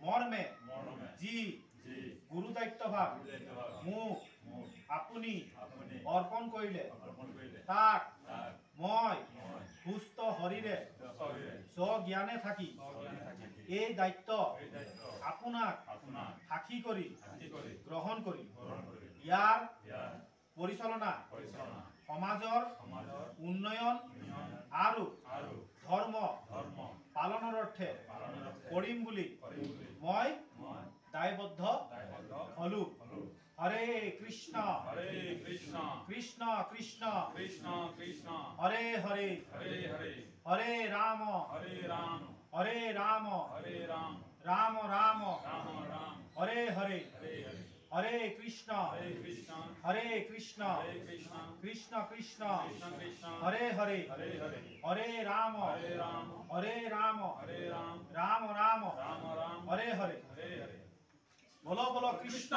মর্মে জি গুরু দায়িত্বভাগ মোক আপুনি অর্পণ করিলে তাক মই সুস্থ শরীরে স্বজ্ঞানে থাকি এই দায়িত্ব আপনাক সাক্ষী করি গ্রহণ করি ইয়ার পরিচালনা সমাজৰ উন্নয়ন আৰু ধৰ্ম পালনৰ অৰ্থে কৰিম বুলি মই দায়বদ্ধ হলো। হরে কৃষ্ণ কৃষ্ণ কৃষ্ণ হরে হরে হরে রাম হরে রাম রাম রাম হরে হরে হরে কৃষ্ণ কৃষ্ণ কৃষ্ণ হরে হরে হরে রাম রাম রাম হরে হরে। বলো বলো কৃষ্ণ।